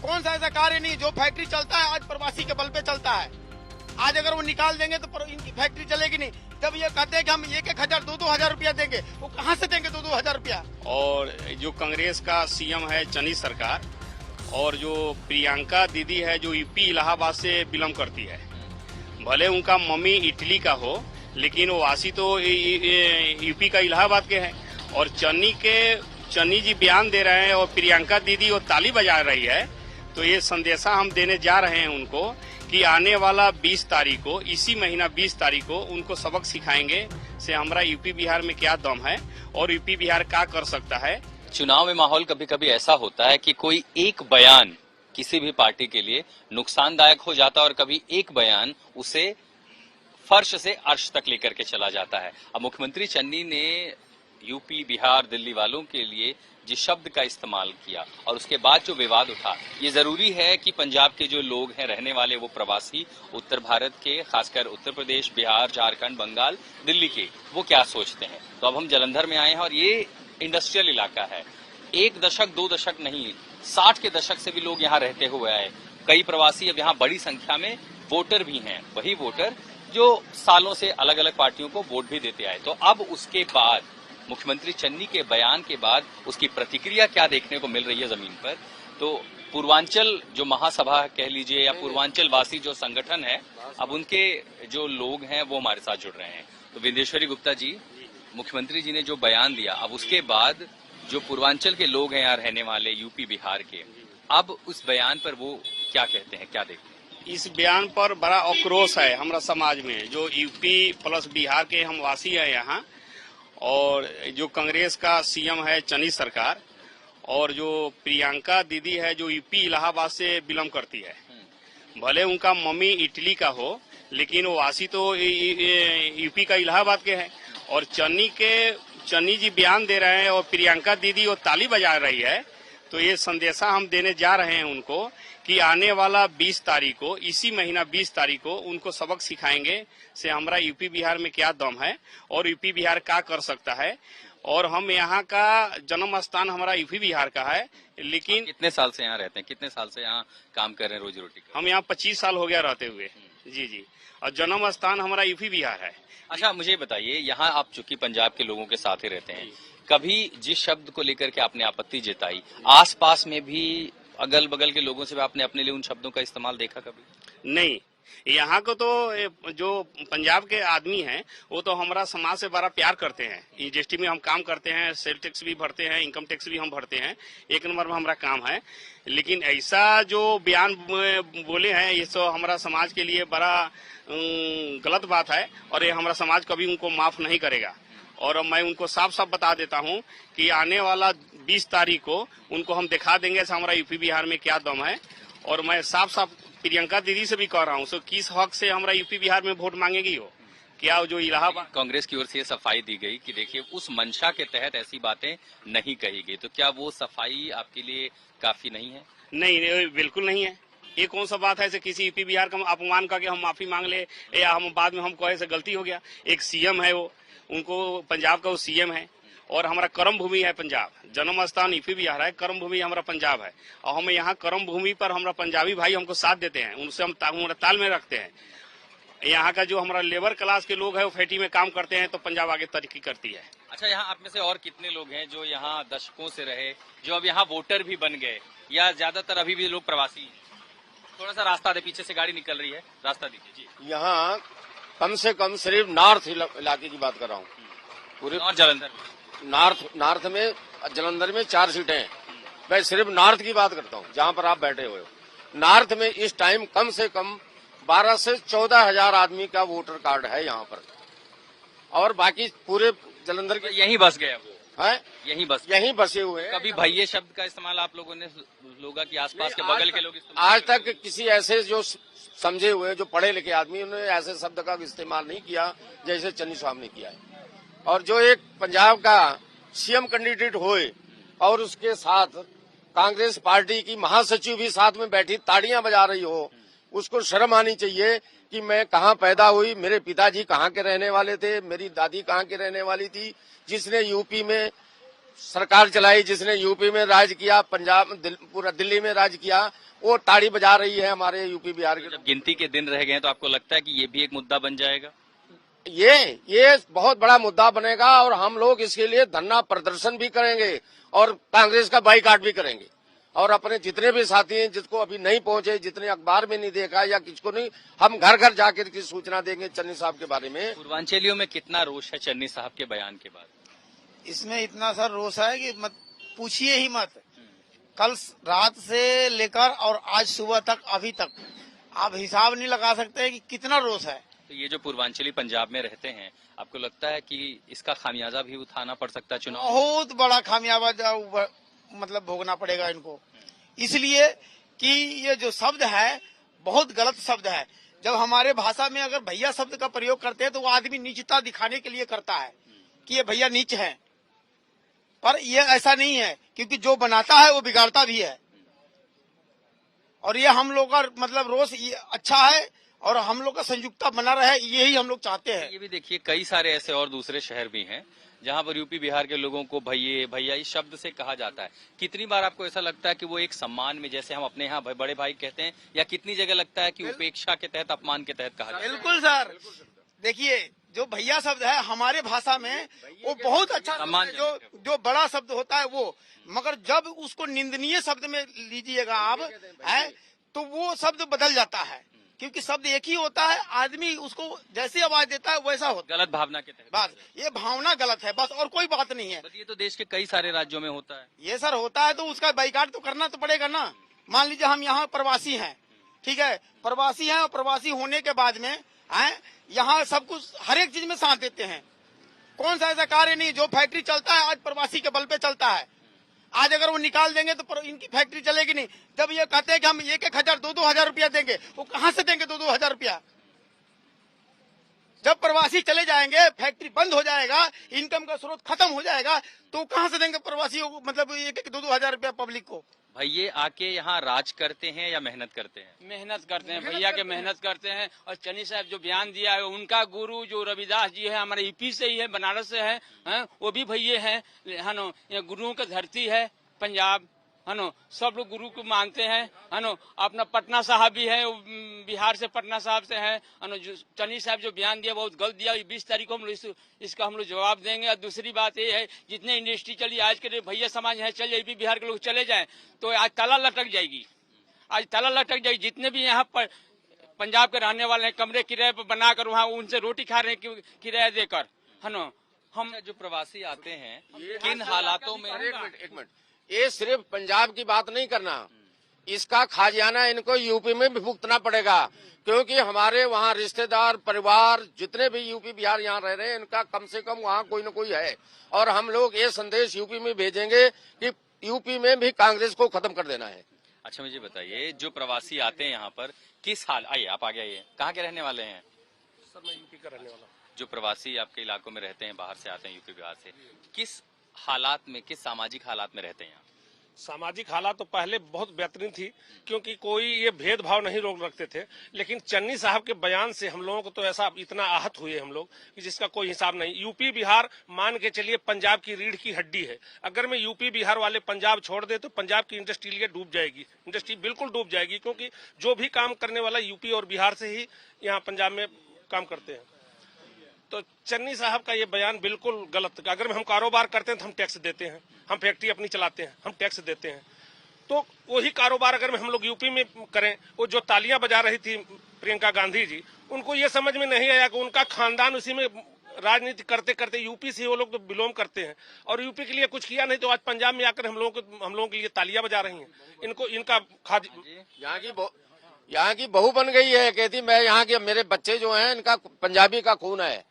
कौन सा ऐसा कार्य नहीं जो फैक्ट्री चलता है आज प्रवासी के बल पे चलता है। आज अगर वो निकाल देंगे तो इनकी फैक्ट्री चलेगी नहीं। जब ये कहते हैं कि हम 1,000 2,000 रुपया देंगे, वो कहाँ से देंगे 2,000 रुपया। और जो कांग्रेस का सीएम है चनी सरकार, और जो प्रियंका दीदी है जो यूपी इलाहाबाद से बिलोंग करती है, भले उनका मम्मी इटली का हो लेकिन वो वासी तो यूपी का इलाहाबाद के हैं। और चन्नी जी बयान दे रहे हैं और प्रियंका दीदी वो ताली बजा रही है। तो ये संदेशा हम देने जा रहे हैं उनको कि आने वाला 20 तारीख को, इसी महीना 20 तारीख को उनको सबक सिखाएंगे से हमारा यूपी बिहार में क्या दम है और यूपी बिहार क्या कर सकता है। चुनाव में माहौल कभी कभी ऐसा होता है कि कोई एक बयान किसी भी पार्टी के लिए नुकसानदायक हो जाता है और कभी एक बयान उसे फर्श से अर्श तक लेकर के चला जाता है। अब मुख्यमंत्री चन्नी ने यूपी, बिहार, दिल्ली वालों के लिए जिस शब्द का इस्तेमाल किया और उसके बाद जो विवाद उठा, ये जरूरी है कि पंजाब के जो लोग हैं रहने वाले, वो प्रवासी उत्तर भारत के, खासकर उत्तर प्रदेश, बिहार, झारखंड, बंगाल, दिल्ली के, वो क्या सोचते हैं। तो अब हम जालंधर में आए हैं और ये इंडस्ट्रियल इलाका है। 1 दशक 2 दशक नहीं, 60 के दशक से भी लोग यहाँ रहते हुए आए। कई प्रवासी अब यहाँ बड़ी संख्या में वोटर भी हैं, वही वोटर जो सालों से अलग अलग पार्टियों को वोट भी देते आए। तो अब उसके बाद मुख्यमंत्री चन्नी के बयान के बाद उसकी प्रतिक्रिया क्या देखने को मिल रही है जमीन पर। तो पूर्वांचल जो महासभा कह लीजिए या पूर्वांचल वासी जो संगठन है, अब उनके जो लोग हैं वो हमारे साथ जुड़ रहे हैं। तो विंदेश्वरी गुप्ता जी, मुख्यमंत्री जी ने जो बयान दिया, अब उसके बाद जो पूर्वांचल के लोग हैं यहाँ रहने वाले, यूपी बिहार के, अब उस बयान पर वो क्या कहते हैं, क्या देखते हैं? इस बयान पर बड़ा आक्रोश है हमारा समाज में। जो यूपी प्लस बिहार के हम वासी है यहाँ, और जो कांग्रेस का सीएम है चनी सरकार, और जो प्रियंका दीदी है जो यूपी इलाहाबाद से बिलोंग करती है, भले उनका मम्मी इटली का हो लेकिन वो वासी तो यूपी का इलाहाबाद के हैं। और चन्नी जी बयान दे रहे हैं और प्रियंका दीदी वो ताली बजा रही है। तो ये संदेशा हम देने जा रहे हैं उनको कि आने वाला 20 तारीख को, इसी महीना 20 तारीख को उनको सबक सिखाएंगे से हमारा यूपी बिहार में क्या दम है और यूपी बिहार क्या कर सकता है। और हम यहाँ का जन्म स्थान हमारा यूपी बिहार का है, लेकिन कितने साल से यहाँ रहते हैं, कितने साल से यहाँ काम कर रहे हैं, रोजी रोटी का? हम यहाँ 25 साल हो गया रहते हुए। जी, और जन्म स्थान हमारा यूपी बिहार है। अच्छा, मुझे बताइए, यहाँ आप चूंकि पंजाब के लोगों के साथ ही रहते हैं, कभी जिस शब्द को लेकर के आपने आपत्ति जताई, आसपास में भी अगल बगल के लोगों से भी आपने अपने लिए उन शब्दों का इस्तेमाल देखा कभी? नहीं, यहाँ को तो जो पंजाब के आदमी हैं वो तो हमारा समाज से बड़ा प्यार करते हैं। इंडस्ट्री में हम काम करते हैं, सेल टैक्स भी भरते हैं, इनकम टैक्स भी हम भरते हैं, 1 नंबर में हमारा काम है। लेकिन ऐसा जो बयान बोले हैं ये तो हमारा समाज के लिए बड़ा गलत बात है और ये हमारा समाज कभी उनको माफ नहीं करेगा। और मैं उनको साफ साफ बता देता हूं कि आने वाला 20 तारीख को उनको हम दिखा देंगे हमारा यूपी बिहार में क्या दम है। और मैं साफ साफ प्रियंका दीदी से भी कह रहा हूं, सो किस हक से हमारा यूपी बिहार में वोट मांगेगी हो? क्या जो इलाहाबाद कांग्रेस की ओर से ये सफाई दी गई कि देखिए उस मंशा के तहत ऐसी बातें नहीं कही गई, तो क्या वो सफाई आपके लिए काफी नहीं है? नहीं, बिल्कुल नहीं है। ये कौन सा बात है से किसी यूपी बिहार का अपमान करके हम माफी मांग ले या हम बाद में हम कहे से गलती हो गया। एक सीएम है, वो उनको पंजाब का वो सीएम है और हमारा कर्म भूमि है पंजाब, जन्म स्थान यूपी बिहार है, कर्म भूमि हमारा पंजाब है। और हम यहाँ कर्म भूमि पर हमारा पंजाबी भाई हमको साथ देते हैं, उनसे हम ताल में रखते हैं। यहाँ का जो हमारा लेबर क्लास के लोग है वो फैक्ट्री में काम करते हैं तो पंजाब आगे तरक्की करती है। अच्छा, यहाँ आप में से और कितने लोग हैं जो यहाँ दशकों से रहे, जो अब यहाँ वोटर भी बन गए, या ज्यादातर अभी भी लोग प्रवासी हैं? थोड़ा सा रास्ता दे, पीछे से गाड़ी निकल रही है, रास्ता दीजिए जी। यहाँ कम से कम सिर्फ नॉर्थ इलाके की बात कर रहा हूँ, पूरे जालंधर नॉर्थ में जालंधर में 4 सीटें हैं। मैं सिर्फ नॉर्थ की बात करता हूँ, जहाँ पर आप बैठे हुए हो। नॉर्थ में इस टाइम कम से कम 12 से 14 हजार आदमी का वोटर कार्ड है यहाँ पर, और बाकी पूरे जालंधर के यहीं बस गए वो है, यहीं बसे हुए हैं। कभी भैये शब्द का इस्तेमाल आप लोगों ने लोगा कि आसपास के बगल के लोग आज तक किसी ऐसे जो समझे हुए, जो पढ़े लिखे आदमी, उन्होंने ऐसे शब्द का इस्तेमाल नहीं किया जैसे चन्नी साहब ने किया है। और जो एक पंजाब का सीएम कैंडिडेट होए और उसके साथ कांग्रेस पार्टी की महासचिव भी साथ में बैठी ताड़ियां बजा रही हो, उसको शर्म आनी चाहिए कि मैं कहाँ पैदा हुई, मेरे पिताजी कहाँ के रहने वाले थे, मेरी दादी कहाँ के रहने वाली थी, जिसने यूपी में सरकार चलाई, जिसने यूपी में राज किया, पंजाब पूरा दिल्ली में राज किया, वो ताड़ी बजा रही है हमारे यूपी बिहार के। जब गिनती के दिन रह गए हैं तो आपको लगता है कि ये भी एक मुद्दा बन जाएगा? ये बहुत बड़ा मुद्दा बनेगा और हम लोग इसके लिए धरना प्रदर्शन भी करेंगे और कांग्रेस का बाईकाट भी करेंगे। और अपने जितने भी साथी हैं जिसको अभी नहीं पहुंचे, जितने अखबार में नहीं देखा या किसको नहीं, हम घर घर जाकर की सूचना देंगे चन्नी साहब के बारे में। पूर्वांचलियों में कितना रोष है चन्नी साहब के बयान के बाद? इसमें इतना सा रोष है कि मत पूछिए ही मत। कल रात से लेकर और आज सुबह तक अभी तक आप हिसाब नहीं लगा सकते कि कितना रोष है। तो ये जो पूर्वांचली पंजाब में रहते हैं, आपको लगता है कि इसका खामियाजा भी उठाना पड़ सकता है चुनाव? बहुत बड़ा खामियाजा मतलब भोगना पड़ेगा इनको, इसलिए कि ये जो शब्द है बहुत गलत शब्द है। जब हमारे भाषा में अगर भैया शब्द का प्रयोग करते हैं तो वो आदमी नीचता दिखाने के लिए करता है कि ये भैया नीच है, पर ये ऐसा नहीं है, क्योंकि जो बनाता है वो बिगाड़ता भी है। और ये हम लोग का मतलब रोष ये अच्छा है और हम लोग का संयुक्ता बना रहे, यही हम लोग चाहते हैं। ये भी देखिए कई सारे ऐसे और दूसरे शहर भी हैं जहां पर यूपी बिहार के लोगों को भैया इस शब्द से कहा जाता है। कितनी बार आपको ऐसा लगता है कि वो एक सम्मान में, जैसे हम अपने यहाँ बड़े भाई कहते हैं, या कितनी जगह लगता है कि उपेक्षा के तहत, अपमान के तहत कहा जाता है? बिल्कुल सर, देखिए जो भैया शब्द है हमारे भाषा में वो बहुत अच्छा सम्मान जो बड़ा शब्द होता है वो, मगर जब उसको निंदनीय शब्द में लीजिएगा आप है तो वो शब्द बदल जाता है, क्योंकि शब्द एक ही होता है, आदमी उसको जैसी आवाज देता है वैसा होता है। गलत भावना के तहत बस ये भावना गलत है, बस और कोई बात नहीं है। ये तो देश के कई सारे राज्यों में होता है। ये सर होता है तो उसका बाइकाट तो करना तो पड़ेगा ना। मान लीजिए हम यहाँ प्रवासी हैं, ठीक है, प्रवासी हैं और प्रवासी होने के बाद में यहाँ सब कुछ हर एक चीज में साथ देते हैं। कौन सा ऐसा कार्य नहीं जो फैक्ट्री चलता है आज प्रवासी के बल पे चलता है। आज अगर वो निकाल देंगे तो इनकी फैक्ट्री चलेगी नहीं। जब ये कहते हैं कि हम 1,000 2,000 रुपया देंगे, वो कहाँ से देंगे 2,000 रुपया? जब प्रवासी चले जाएंगे, फैक्ट्री बंद हो जाएगा, इनकम का स्रोत खत्म हो जाएगा, तो कहाँ से देंगे प्रवासियों को, मतलब 1,000 रुपया पब्लिक को? भाई ये आके यहाँ राज करते हैं या मेहनत करते हैं? मेहनत करते हैं भैया के, मेहनत करते हैं। और चन्नी साहब जो बयान दिया है, उनका गुरु जो रविदास जी है हमारे यूपी से ही है, बनारस से है, वो भी भैया है नो। ये गुरुओं की धरती है पंजाब, है नो। सब लोग गुरु को मानते हैं, है नो। अपना पटना साहब भी है, बिहार से पटना साहब से है नो। जो चन्नी साहब जो बयान दिया बहुत गलत दिया। 20 तारीख को हम लोग इसका हम लोग जवाब देंगे। और दूसरी बात ये है, जितने इंडस्ट्री चली आज के भैया समाज है चल जाए, बिहार के लोग चले जाए तो आज ताला लटक जाएगी, आज ताला लटक जाएगी। जितने भी यहाँ पर पंजाब के रहने वाले हैं, कमरे किराए पर बनाकर वहाँ उनसे रोटी खा रहे हैं किराया देकर, है नो। हम जो प्रवासी आते हैं किन हालातों में? एक मिनट, ये सिर्फ पंजाब की बात नहीं करना, इसका खाजियाना इनको यूपी में भी भुगतना पड़ेगा, क्योंकि हमारे वहाँ रिश्तेदार परिवार जितने भी यूपी बिहार यहाँ रह रहे हैं, इनका कम से कम वहाँ कोई न कोई है। और हम लोग ये संदेश यूपी में भेजेंगे कि यूपी में भी कांग्रेस को खत्म कर देना है। अच्छा मुझे बताइए, जो प्रवासी आते हैं यहाँ पर किस हाल, आइए आप आगे आइए, कहाँ के रहने वाले हैं? सर मैं यूपी का रहने वाला हूँ। जो प्रवासी आपके इलाकों में रहते हैं, बाहर से आते हैं यूपी बिहार से, किस हालात में, किस सामाजिक हालात में रहते हैं? सामाजिक हालात तो पहले बहुत बेहतरीन थी, क्योंकि कोई ये भेदभाव नहीं लोग रखते थे। लेकिन चन्नी साहब के बयान से हम लोगों को तो ऐसा इतना आहत हुए हम लोग कि जिसका कोई हिसाब नहीं। यूपी बिहार मान के चलिए पंजाब की रीढ़ की हड्डी है। अगर मैं यूपी बिहार वाले पंजाब छोड़ दे तो पंजाब की इंडस्ट्री डूब जाएगी, इंडस्ट्री बिल्कुल डूब जाएगी, क्योंकि जो भी काम करने वाला यूपी और बिहार से ही यहाँ पंजाब में काम करते हैं। तो चन्नी साहब का ये बयान बिल्कुल गलत। अगर हम कारोबार करते हैं तो हम टैक्स देते हैं, हम फैक्ट्री अपनी चलाते हैं, हम टैक्स देते हैं। तो वही कारोबार अगर हम लोग यूपी में करें, वो जो तालियां बजा रही थी प्रियंका गांधी जी, उनको ये समझ में नहीं आया कि उनका खानदान उसी में राजनीति करते करते यूपी से वो लोग तो बिलोंग करते हैं और यूपी के लिए कुछ किया नहीं, तो आज पंजाब में आकर हम लोगों के लिए तालियां बजा रही हैं। इनको इनका यहाँ की बहू बन गई है, कहती मैं यहाँ के मेरे बच्चे जो हैं इनका पंजाबी का खून है।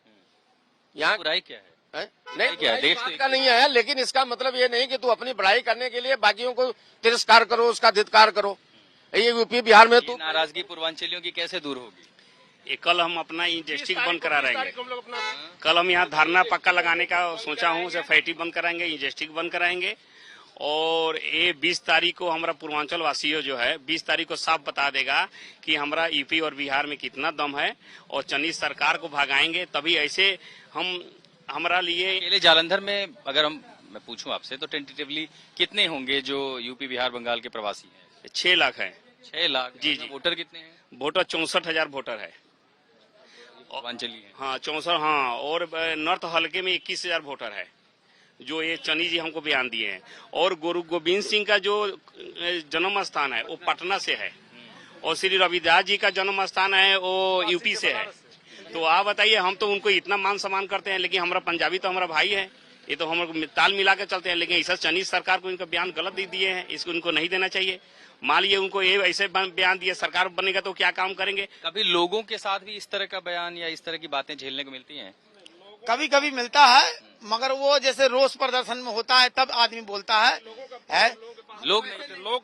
यहाँ बुराई क्या है? नहीं क्या देश बात का नहीं है, लेकिन इसका मतलब ये नहीं कि तू अपनी बढ़ाई करने के लिए बाकियों को तिरस्कार करो, उसका धिक्कार करो। ये यूपी बिहार में तो नाराजगी पूर्वांचलियों की कैसे दूर होगी? ये कल हम अपना इंडस्ट्री बंद करा रहेंगे। कल हम यहाँ धरना पक्का लगाने का सोचा हूँ, फैक्ट्री बंद कराएंगे, इंडस्ट्री बंद कराएंगे। और ये 20 तारीख को हमारा पूर्वांचल वासियों जो है 20 तारीख को साफ बता देगा कि हमारा यूपी और बिहार में कितना दम है, और चन्नी सरकार को भगाएंगे। तभी ऐसे हम हमारा लिए अकेले जालंधर में अगर हम मैं पूछूं आपसे तो टेंटेटिवली कितने होंगे जो यूपी बिहार बंगाल के प्रवासी हैं? 6 लाख है। 6 लाख। जी, जी। वोटर कितने हैं? वोटर 64,000 वोटर है। पूर्वांचली है। हाँ 64, हाँ। और नॉर्थ हल्के में 21,000 वोटर है, जो ये चनी जी हमको बयान दिए हैं। और गुरु गोविंद सिंह का जो जन्म स्थान है वो पटना से है, और श्री रविदास जी का जन्म स्थान है वो यूपी से है। तो आप बताइए, हम तो उनको इतना मान सम्मान करते हैं, लेकिन हमारा पंजाबी तो हमारा भाई है, ये तो हम ताल मिला के चलते हैं। लेकिन ऐसा चनी सरकार को इनका बयान गलत दे दिए हैं, इसको इनको नहीं देना चाहिए। मान लीजिए उनको ये ऐसे बयान दिए, सरकार बनेगा तो क्या काम करेंगे? कभी लोगों के साथ भी इस तरह का बयान या इस तरह की बातें झेलने को मिलती हैं? कभी कभी मिलता है, मगर वो जैसे रोष प्रदर्शन में होता है तब आदमी बोलता है। लोग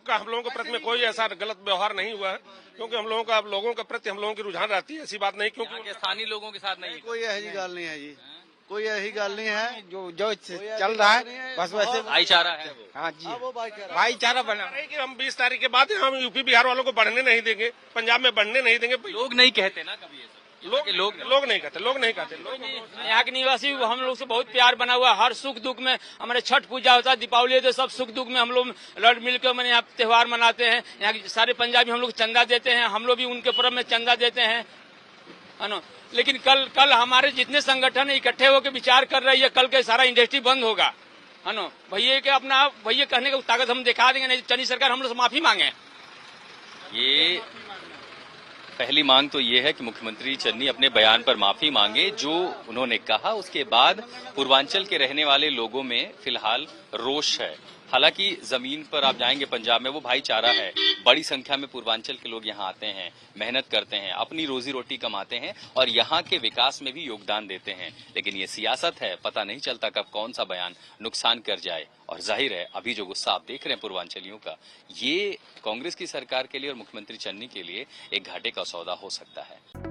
का हम लोगों के प्रति में कोई ऐसा गलत व्यवहार नहीं हुआ है, क्योंकि हम लोगों के प्रति हम लोगों की रुझान रहती है, ऐसी बात नहीं। क्योंकि स्थानीय लोगों के साथ नहीं, कोई ऐसी गल नहीं है जी, कोई ऐसी गल नहीं है। जो चल रहा है बस वैसे भाईचारा है वो। हाँ जी, वो भाईचारा बना। कि हम 20 तारीख के बाद हम यूपी बिहार वालों को बढ़ने नहीं देंगे, पंजाब में बढ़ने नहीं देंगे। लोग नहीं कहते ना कभी ऐसा। लोग नहीं कहते। यहाँ के निवासी हम लोग से बहुत प्यार बना हुआ। हर सुख दुख में हमारे छठ पूजा होता है, दीपावली होता है, सब सुख दुख में हम लोग लड़ मिलकर मैंने यहाँ त्योहार मनाते हैं। यहाँ के सारे पंजाबी हम लोग चंदा देते हैं, हम लोग भी उनके पर्व में चंदा देते हैं, है ना। लेकिन कल हमारे जितने संगठन इकट्ठे होकर विचार कर रही है, कल के सारा इंडस्ट्री बंद होगा, है ना। भैया के अपना भैया कहने का ताकत हम दिखा देंगे, नहीं चनी सरकार हम लोग से माफी मांगे। ये पहली मांग तो ये है कि मुख्यमंत्री चन्नी अपने बयान पर माफी मांगे जो उन्होंने कहा। उसके बाद पूर्वांचल के रहने वाले लोगों में फिलहाल रोष है। हालांकि जमीन पर आप जाएंगे पंजाब में वो भाईचारा है, बड़ी संख्या में पूर्वांचल के लोग यहाँ आते हैं, मेहनत करते हैं, अपनी रोजी रोटी कमाते हैं और यहाँ के विकास में भी योगदान देते हैं। लेकिन ये सियासत है, पता नहीं चलता कब कौन सा बयान नुकसान कर जाए। और जाहिर है अभी जो गुस्सा आप देख रहे हैं पूर्वांचलियों का, ये कांग्रेस की सरकार के लिए और मुख्यमंत्री चन्नी के लिए एक घाटे का सौदा हो सकता है।